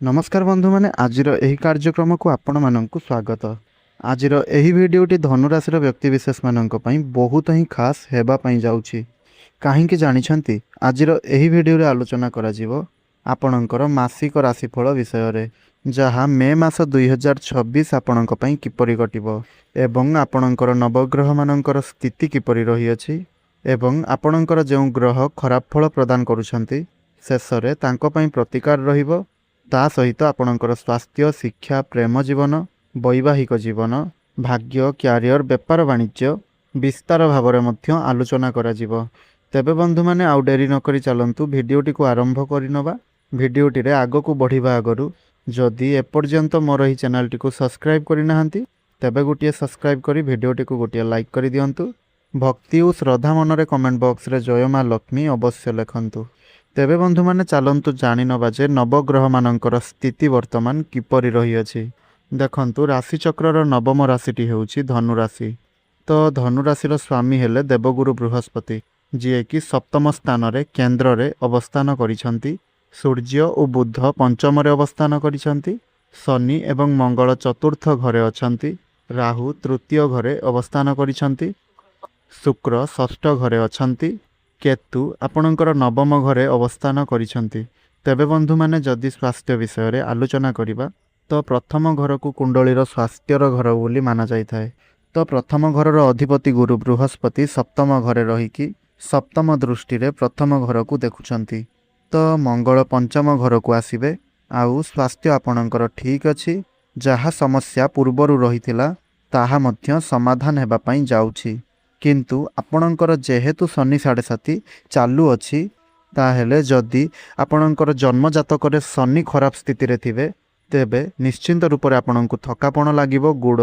नमस्कार बंधु मैंने आज कार्यक्रम को आपण मानक स्वागत। आज भिडटी धनुराशि व्यक्ति विशेष मानक बहुत ही खास होगापी जाऊँगी। कहीं जानी आज भिडियो आलोचना आपणकर मासिक राशिफल विषय जहाँ मे मास 2026 आपणक किपरि कटिबो एवं आपणकर नवग्रह मानकर स्थिति किपरि रही अछि एवं आपणकर जो ग्रह खराब फल प्रदान करुछंती शेष रे तांको पई प्रतिकार रहिबो। ता सहित आपणकर स्वास्थ्य शिक्षा प्रेम जीवन वैवाहिक जीवन भाग्य क्यारियर बेपार वाणिज्य विस्तार भाव में आलोचना करा जिवो। तेबे बंधु माने आउ डेरी नकरी चलंतु भिडियोटी को आरंभ करिनबा। भिडियोटी रे आगो को बढ़िबा आगरु जदि एपर्यंत मोर ही चैनल को सब्सक्राइब करि नाहंती तेबे गोटिए सब्सक्राइब करी भिडियोटी को गोटिए लाइक करि दियंतु। भक्ति और श्रद्धा मनरे कमेंट बॉक्स रे जय मां लक्ष्मी अवश्य लिखंतु। तेबे बंधु माने चलंतु जानि नबा जे नवग्रह मानकर स्थिति वर्तमान किपरि रही अछि। देखंतु राशि चक्रर नवम राशिटी हेउछि धनु राशि। तो धनु राशिर स्वामी हेले देवगुरु बृहस्पति जे कि सप्तम स्थान रे केंद्र रे अवस्थान करिसंती। सूर्य और बुध पंचम रे अवस्थान करिसंती। शनि एवं मंगल चतुर्थ घरे अछंती। राहु तृतीय घरे अवस्थान करिसंती। शुक्र षष्ठ घरे अछंती। केतु आपणकर नवम घरे अवस्थान करिसंती। तेबे बंधु माने जदि स्वास्थ्य विषय रे आलोचना करिबा तो प्रथम घर को कुंडलीर स्वास्थ्यर घर बोली माना जाइथाय। तो प्रथम घरर अधिपति गुरु बृहस्पति सप्तम घरे रहीकि सप्तम दृष्टि रे प्रथम घर को देखुछंती। तो मंगल पंचम घर को आसीबे आउ स्वास्थ्य आपणकर ठीक अछि। जहा समस्या पूर्वरु रहिथिला ताहा मध्य समाधान हेबा पई जाउछि। किंतु आपणकर जेहेतु शनि 7.5 चालू अछि ताहेले जदि आपणकर जन्म जातक शनि खराब स्थिति रे थिबे तेबे निश्चिंत रूप से आपणको थकापण लागिबो गुड़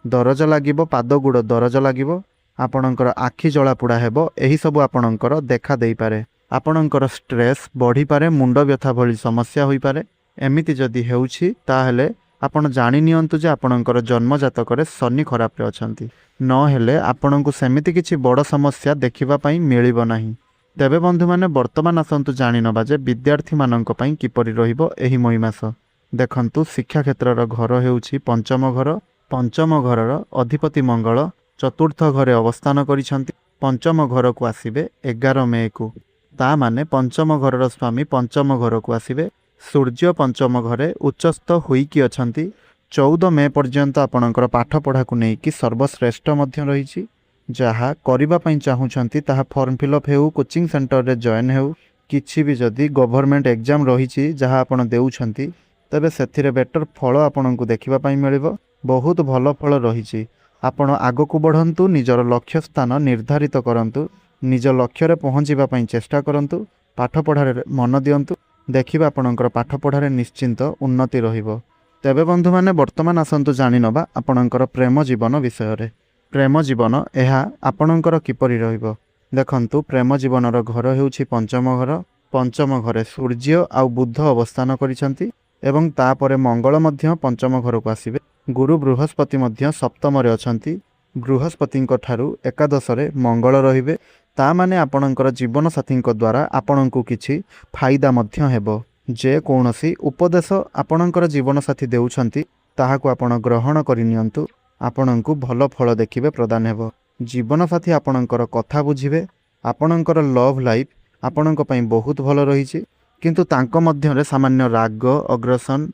दरज लागिबो पाद गुड़ दरज लागिबो आपणकर आखि जलापोड़ा हेबो। एही सब आपणकर देखा देई पारे। आपणकर स्ट्रेस बढ़ी पारे मुंड व्यथा भली समस्या होई पारे। एमिति जदि हेउछि ताहेले आपण जानि नियंतु जे आपणकर जन्म जातक शनि खराब रे अछंती न हेले आपणको सेमिति किछि बड़ समस्या देखिबा पई मिलिबो नाही। तेबे बंधु माने वर्तमान आसंतु जानि नबा जे विद्यार्थी मानक पई किपरि रहिबो एही मई मास। देखंतु शिक्षा क्षेत्रर घर हेउछि पंचम घर। पंचम घरर अधिपति मंगल चतुर्थ घरे अवस्थान करिसंती। पंचम घर को आसीबे 11 मे को। ता माने पंचम घरर स्वामी पंचम घर को आसीबे। सूर्य पंचम घरे उच्चस्थ होइकी अछंती। 14 मे पर्यंत आपणकर पाठ पढ़ा को नेकी सर्वश्रेष्ठ मध्य रही। जहाँ करने चाहूँगी ताहा फॉर्म फिलअप हो कोचिंग सेंटर रे जॉइन हो किछि भी जदि गवर्नमेंट एग्जाम रही जहाँ आपड़ देउछंती तेबे सेथिरे बेटर फल आपन को देखिबा पई मिलिबो। बहुत भल फल रही। आपण आग को बढ़ंतु निजर लक्ष्य स्थान निर्धारित करंतु निज लक्ष्य रे पहुँचीबा पई चेष्टा करंतु पाठ पढ़ारे मन दियंतु देखिबा आपणकर पाठ पढ़ारे निश्चिंत उन्नति रहिबो। तेबे बंधु माने वर्तमान आसंतु जानि नबा आपणकर प्रेम जीवन विषय रे। प्रेम जीवन एहा आपणकर किपरि रहिबो। देखंतु प्रेम जीवनर घर हेउछि पंचम घर। पंचम घरे सूर्य आउ बुध अवस्थान करिसंती एवं तापरे मंगल मध्य पंचम घर को आसीबे। गुरु बृहस्पति मध्य सप्तम रे अछंती। बृहस्पतिंक ठारु एकादश रे मंगल रहिबे। ता माने आपणकर जीवन साथींक द्वारा आपणको किछि फायदा मध्य हेबो। जे कोनोसी उपदेश आपणकर जीवन साथी देउछंती ताहाको आपण ग्रहण करि नियंतु आपणको भल फल देखिबे प्रदान हेबो। जीवन साथी आपणकर कथा बुझिबे। आपणकर लव लाइफ आपणक पई बहुत भल रहिछि किंतु तांको मध्य रे सामान्य राग अग्रेशन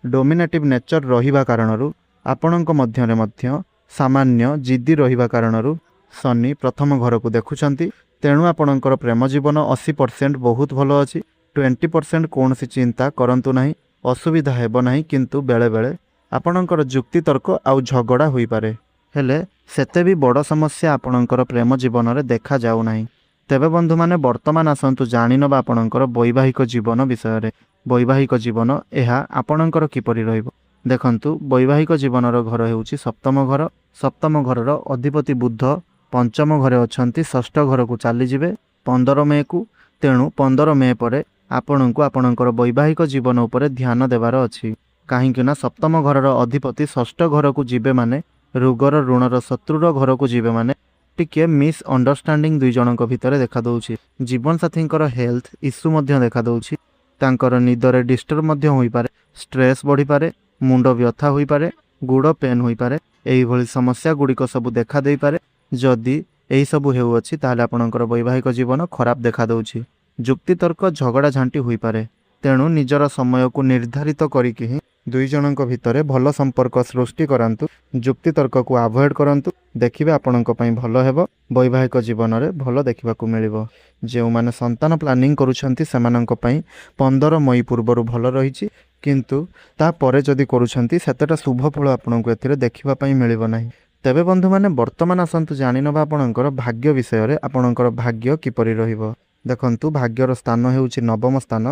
डोमिनेटिव नेचर रहिबा कारणरु आपणक मध्य रे मध्य सामान्य जिद्दी रहिबा कारणरु शनि प्रथम घर को देखुछंती। तेणु आपणकर प्रेम जीवन 80% बहुत भल अछि। 20% कौनसी चिंता करंतु नहीं असुविधा हेबो नहीं किंतु बेले बेले आपणकर जुक्ति तर्क आउ झगड़ा होई पारे हेले सेते भी बड़ समस्या आपणकर प्रेम जीवन रे देखा जाउ नहीं। तेबे बंधु माने वर्तमान आसंतु जानि नबा आपणकर वैवाहिक जीवन विषय रे। वैवाहिक जीवन एहा आपणकर किपरि रहिबो। देखंतु वैवाहिक जीवनर घर हेउछि सप्तम घर। सप्तम घरर अधिपति बुध पंचम घरे अछंती। षष्ठ घर को चली जिवे 15 मे को। तेणु 15 मे परे आपणको आपणकर वैवाहिक जीवन उपरे ध्यान देवार अछि। काहेकि ना सप्तम घरर अधिपति षष्ठ घर को जिबे माने रोगर ऋणर शत्रुर घर को जिबे माने टिके मिस अंडरस्टैंडिंग दुई जनक भितर देखा दउछि। जीवन साथींकर हेल्थ इश्यू मध्य देखा दउछि। ତାଙ୍କର ନିଦରେ ଡିଷ୍ଟର୍ବ ମଧ୍ୟ ହୋଇପାରେ, ଷ୍ଟ୍ରେସ୍ ବଢ଼ିପାରେ, ମୁଣ୍ଡ ବ୍ୟଥା ହୋଇପାରେ, ଗୋଡ଼ ପେନ୍ ହୋଇପାରେ। ଏହିଭଳି ସମସ୍ୟା ଗୁଡ଼ିକ ସବୁ ଦେଖା ଦେଇପାରେ। ଯଦି ଏହିସବୁ ହେଉଅଛି ତାହେଲେ ଆପଣଙ୍କର ବୈବାହିକ ଜୀବନ ଖରାପ ଦେଖାଦେଉଛି। ଯୁକ୍ତିତର୍କ ଝଗଡ଼ା ଝାଣ୍ଟି ହୋଇପାରେ। ତେଣୁ ନିଜର ସମୟକୁ ନିର୍ଦ୍ଧାରିତ କରିକି ହିଁ ଦୁଇ ଜଣଙ୍କ ଭିତରେ ଭଲ ସମ୍ପର୍କ ସୃଷ୍ଟି କରାନ୍ତୁ। ଯୁକ୍ତିତର୍କକୁ ଆଭଏଡ଼ କରନ୍ତୁ। ଦେଖିବେ ଆପଣଙ୍କ ପାଇଁ ଭଲ ହେବ। ବୈବାହିକ ଜୀବନରେ ଭଲ ଦେଖିବାକୁ ମିଳିବ। ଯେଉଁମାନେ ସନ୍ତାନ ପ୍ଲାନିଂ କରୁଛନ୍ତି ସେମାନଙ୍କ ପାଇଁ 15 ମଇ ପୂର୍ବରୁ ଭଲ ରହିଛି, କିନ୍ତୁ ତାପରେ ଯଦି କରୁଛନ୍ତି ସେତେଟା ଶୁଭ ଫଳ ଆପଣଙ୍କୁ ଏଥିରେ ଦେଖିବା ପାଇଁ ମିଳିବ ନାହିଁ। ତେବେ ବନ୍ଧୁମାନେ ବର୍ତ୍ତମାନ ଆସନ୍ତୁ ଜାଣିନେବା ଆପଣଙ୍କର ଭାଗ୍ୟ ବିଷୟରେ। ଆପଣଙ୍କର ଭାଗ୍ୟ କିପରି ରହିବ। ଦେଖନ୍ତୁ, ଭାଗ୍ୟର ସ୍ଥାନ ହେଉଛି ନବମ ସ୍ଥାନ।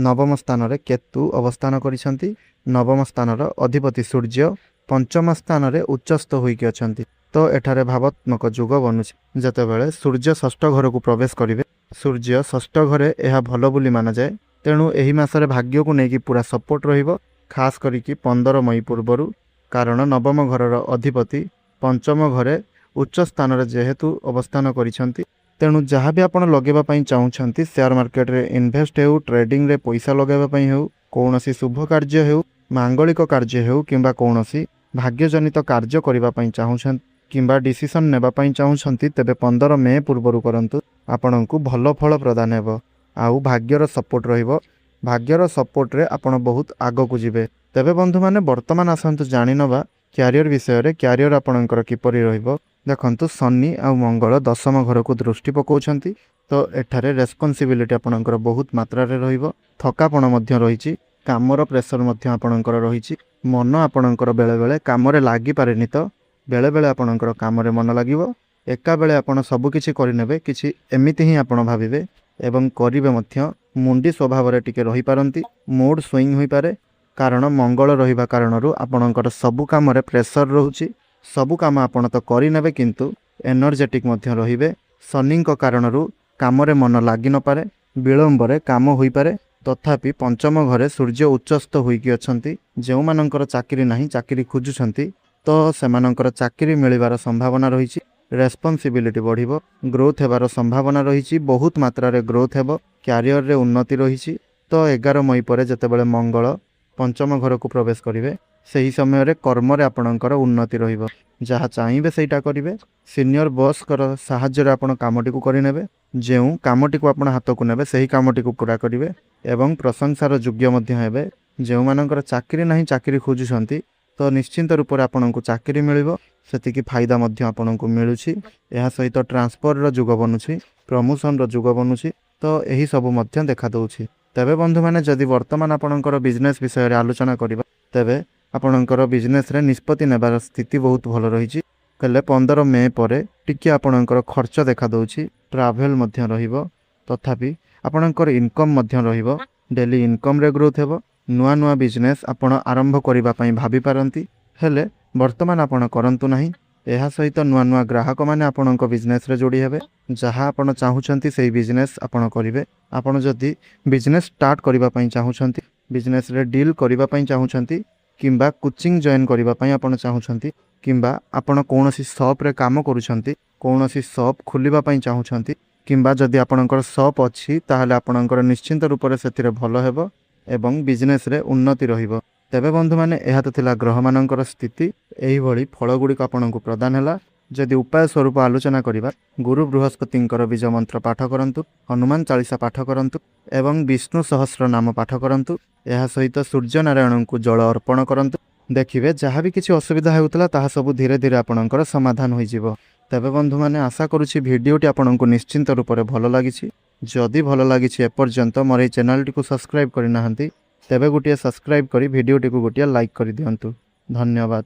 ନବମ ସ୍ଥାନରେ କେତୁ ଅବସ୍ଥାନ କରିଛନ୍ତି। ନବମ ସ୍ଥାନର ଅଧିପତି ସୂର୍ଯ୍ୟ ପଞ୍ଚମ ସ୍ଥାନରେ ଉଚ୍ଚସ୍ଥ ହୋଇକି ଅଛନ୍ତି। ତ ଏଠାରେ ଭାବାତ୍ମକ ଯୁଗ ବନୁଛି। ଯେତେବେଳେ ସୂର୍ଯ୍ୟ ଷଷ୍ଠ ଘରକୁ ପ୍ରବେଶ କରିବେ, ସୂର୍ଯ୍ୟ ଷଷ୍ଠ ଘରେ ଏହା ଭଲ ବୋଲି ମାନାଯାଏ। ତେଣୁ ଏହି ମାସରେ ଭାଗ୍ୟକୁ ନେଇକି ପୁରା ସପୋର୍ଟ ରହିବ, ଖାସ୍ କରିକି 15 ମଇ ପୂର୍ବରୁ। କାରଣ ନବମ ଘରର ଅଧିପତି ପଞ୍ଚମ ଘରେ ଉଚ୍ଚ ସ୍ଥାନରେ ଯେହେତୁ ଅବସ୍ଥାନ କରିଛନ୍ତି, ତେଣୁ ଯାହା ବି ଆପଣ ଲଗାଇବା ପାଇଁ ଚାହୁଁଛନ୍ତି, ସେୟାର ମାର୍କେଟରେ ଇନଭେଷ୍ଟ ହେଉ, ଟ୍ରେଡିଂରେ ପଇସା ଲଗାଇବା ପାଇଁ ହେଉ, କୌଣସି ଶୁଭ କାର୍ଯ୍ୟ ହେଉ, ମାଙ୍ଗଳିକ କାର୍ଯ୍ୟ ହେଉ, କିମ୍ବା କୌଣସି ଭାଗ୍ୟଜନିତ କାର୍ଯ୍ୟ କରିବା ପାଇଁ ଚାହୁଁଛନ୍ତି କିମ୍ବା ଡିସିସନ୍ ନେବା ପାଇଁ ଚାହୁଁଛନ୍ତି, ତେବେ 15 ମେ ପୂର୍ବରୁ କରନ୍ତୁ। ଆପଣଙ୍କୁ ଭଲ ଫଳ ପ୍ରଦାନ ହେବ। ଆଉ ଭାଗ୍ୟର ସପୋର୍ଟ ରହିବ। ଭାଗ୍ୟର ସପୋର୍ଟରେ ଆପଣ ବହୁତ ଆଗକୁ ଯିବେ। ତେବେ ବନ୍ଧୁମାନେ ବର୍ତ୍ତମାନ ଆସନ୍ତୁ ଜାଣିନେବା କ୍ୟାରିୟର ବିଷୟରେ। କ୍ୟାରିୟର ଆପଣଙ୍କର କିପରି ରହିବ। ଦେଖନ୍ତୁ, ଶନି ଆଉ ମଙ୍ଗଳ ଦଶମ ଘରକୁ ଦୃଷ୍ଟି ପକାଉଛନ୍ତି। ତ ଏଠାରେ ରେସ୍ପନ୍ସିବିଲିଟି ଆପଣଙ୍କର ବହୁତ ମାତ୍ରାରେ ରହିବ। ଥକାପଣ ମଧ୍ୟ ରହିଛି। କାମର ପ୍ରେସର ମଧ୍ୟ ଆପଣଙ୍କର ରହିଛି। ମନ ଆପଣଙ୍କର ବେଳେବେଳେ କାମରେ ଲାଗିପାରେନି, ତ ବେଳେବେଳେ ଆପଣଙ୍କର କାମରେ ମନ ଲାଗିବ। ଏକାବେଳେ ଆପଣ ସବୁକିଛି କରିନେବେ, କିଛି ଏମିତି ହିଁ ଆପଣ ଭାବିବେ ଏବଂ କରିବେ ମଧ୍ୟ। ମୁଣ୍ଡି ସ୍ୱଭାବରେ ଟିକେ ରହିପାରନ୍ତି। ମୁଡ୍ ସୁଇଙ୍ଗ ହୋଇପାରେ। କାରଣ ମଙ୍ଗଳ ରହିବା କାରଣରୁ ଆପଣଙ୍କର ସବୁ କାମରେ ପ୍ରେସର ରହୁଛି। ସବୁ କାମ ଆପଣ ତ କରିନେବେ, କିନ୍ତୁ ଏନର୍ଜେଟିକ୍ ମଧ୍ୟ ରହିବେ। ଶନିଙ୍କ କାରଣରୁ କାମରେ ମନ ଲାଗି ନପାରେ, ବିଳମ୍ବରେ କାମ ହୋଇପାରେ। ତଥାପି ପଞ୍ଚମ ଘରେ ସୂର୍ଯ୍ୟ ଉଚ୍ଚସ୍ଥ ହୋଇକି ଅଛନ୍ତି। ଯେଉଁମାନଙ୍କର ଚାକିରି ନାହିଁ, ଚାକିରି ଖୋଜୁଛନ୍ତି, ତ ସେମାନଙ୍କର ଚାକିରି ମିଳିବାର ସମ୍ଭାବନା ରହିଛି। ରେସ୍ପନ୍ସିବିଲିଟି ବଢ଼ିବ। ଗ୍ରୋଥ୍ ହେବାର ସମ୍ଭାବନା ରହିଛି। ବହୁତ ମାତ୍ରାରେ ଗ୍ରୋଥ୍ ହେବ। କ୍ୟାରିୟରରେ ଉନ୍ନତି ରହିଛି। ତ 11 ମଇ ପରେ ଯେତେବେଳେ ମଙ୍ଗଳ ପଞ୍ଚମ ଘରକୁ ପ୍ରବେଶ କରିବେ, ସେହି ସମୟରେ କର୍ମରେ ଆପଣଙ୍କର ଉନ୍ନତି ରହିବ। ଯାହା ଚାହିଁବେ ସେଇଟା କରିବେ। ସିନିୟର ବସ୍ଙ୍କର ସାହାଯ୍ୟରେ ଆପଣ କାମଟିକୁ କରିନେବେ। ଯେଉଁ କାମଟିକୁ ଆପଣ ହାତକୁ ନେବେ ସେହି କାମଟିକୁ ପୁରା କରିବେ ଏବଂ ପ୍ରଶଂସାର ଯୋଗ୍ୟ ମଧ୍ୟ ହେବେ। ଯେଉଁମାନଙ୍କର ଚାକିରି ନାହିଁ, ଚାକିରି ଖୋଜୁଛନ୍ତି, ତ ନିଶ୍ଚିନ୍ତ ରୂପରେ ଆପଣଙ୍କୁ ଚାକିରି ମିଳିବ। ସେତିକି ଫାଇଦା ମଧ୍ୟ ଆପଣଙ୍କୁ ମିଳୁଛି। ଏହା ସହିତ ଟ୍ରାନ୍ସଫରର ଯୁଗ ବନୁଛି, ପ୍ରମୋସନର ଯୁଗ ବନୁଛି। ତ ଏହିସବୁ ମଧ୍ୟ ଦେଖାଦେଉଛି। ତେବେ ବନ୍ଧୁମାନେ, ଯଦି ବର୍ତ୍ତମାନ ଆପଣଙ୍କର ବିଜନେସ୍ ବିଷୟରେ ଆଲୋଚନା କରିବା, ତେବେ ଆପଣଙ୍କର ବିଜନେସ୍ରେ ନିଷ୍ପତ୍ତି ନେବାର ସ୍ଥିତି ବହୁତ ଭଲ ରହିଛି। ହେଲେ 15 ମେ ପରେ ଟିକିଏ ଆପଣଙ୍କର ଖର୍ଚ୍ଚ ଦେଖାଦେଉଛି। ଟ୍ରାଭେଲ୍ ମଧ୍ୟ ରହିବ। ତଥାପି ଆପଣଙ୍କର ଇନକମ୍ ମଧ୍ୟ ରହିବ। ଡେଲି ଇନକମ୍ରେ ଗ୍ରୋଥ୍ ହେବ। ନୂଆ ନୂଆ ବିଜନେସ୍ ଆପଣ ଆରମ୍ଭ କରିବା ପାଇଁ ଭାବିପାରନ୍ତି, ହେଲେ ବର୍ତ୍ତମାନ ଆପଣ କରନ୍ତୁ ନାହିଁ। ଏହା ସହିତ ନୂଆ ନୂଆ ଗ୍ରାହକମାନେ ଆପଣଙ୍କ ବିଜନେସ୍ରେ ଯୋଡ଼ି ହେବେ। ଯାହା ଆପଣ ଚାହୁଁଛନ୍ତି ସେହି ବିଜନେସ୍ ଆପଣ କରିବେ। ଆପଣ ଯଦି ବିଜନେସ୍ ଷ୍ଟାର୍ଟ କରିବା ପାଇଁ ଚାହୁଁଛନ୍ତି, ବିଜନେସ୍ରେ ଡିଲ୍ କରିବା ପାଇଁ ଚାହୁଁଛନ୍ତି, କିମ୍ବା କୋଚିଂ ଜଏନ୍ କରିବା ପାଇଁ ଆପଣ ଚାହୁଁଛନ୍ତି, କିମ୍ବା ଆପଣ କୌଣସି ସପ୍ରେ କାମ କରୁଛନ୍ତି, କୌଣସି ସପ୍ ଖୋଲିବା ପାଇଁ ଚାହୁଁଛନ୍ତି, କିମ୍ବା ଯଦି ଆପଣଙ୍କର ସପ୍ ଅଛି, ତାହେଲେ ଆପଣଙ୍କର ନିଶ୍ଚିନ୍ତ ରୂପରେ ସେଥିରେ ଭଲ ହେବ ଏବଂ ବିଜନେସ୍ରେ ଉନ୍ନତି ରହିବ। ତେବେ ବନ୍ଧୁମାନେ, ଏହା ତ ଥିଲା ଗ୍ରହମାନଙ୍କର ସ୍ଥିତି। ଏହିଭଳି ଫଳଗୁଡ଼ିକ ଆପଣଙ୍କୁ ପ୍ରଦାନ ହେଲା। ଯଦି ଉପାୟ ସ୍ୱରୂପ ଆଲୋଚନା କରିବା, ଗୁରୁ ବୃହସ୍ପତିଙ୍କର ବୀଜ ମନ୍ତ୍ର ପାଠ କରନ୍ତୁ, ହନୁମାନ ଚାଳିଶା ପାଠ କରନ୍ତୁ ଏବଂ ବିଷ୍ଣୁ ସହସ୍ର ନାମ ପାଠ କରନ୍ତୁ। ଏହା ସହିତ ସୂର୍ଯ୍ୟନାରାୟଣଙ୍କୁ ଜଳ ଅର୍ପଣ କରନ୍ତୁ। ଦେଖିବେ ଯାହା ବି କିଛି ଅସୁବିଧା ହେଉଥିଲା ତାହା ସବୁ ଧୀରେ ଧୀରେ ଆପଣଙ୍କର ସମାଧାନ ହୋଇଯିବ। ତେବେ ବନ୍ଧୁମାନେ, ଆଶା କରୁଛି ଭିଡ଼ିଓଟି ଆପଣଙ୍କୁ ନିଶ୍ଚିନ୍ତ ରୂପରେ ଭଲ ଲାଗିଛି। ଯଦି ଭଲ ଲାଗିଛି ଏପର୍ଯ୍ୟନ୍ତ ମୋର ଏହି ଚ୍ୟାନେଲଟିକୁ ସବସ୍କ୍ରାଇବ୍ କରିନାହାନ୍ତି, ତେବେ ଗୋଟିଏ ସବସ୍କ୍ରାଇବ୍ କରି ଭିଡ଼ିଓଟିକୁ ଗୋଟିଏ ଲାଇକ୍ କରିଦିଅନ୍ତୁ। ଧନ୍ୟବାଦ।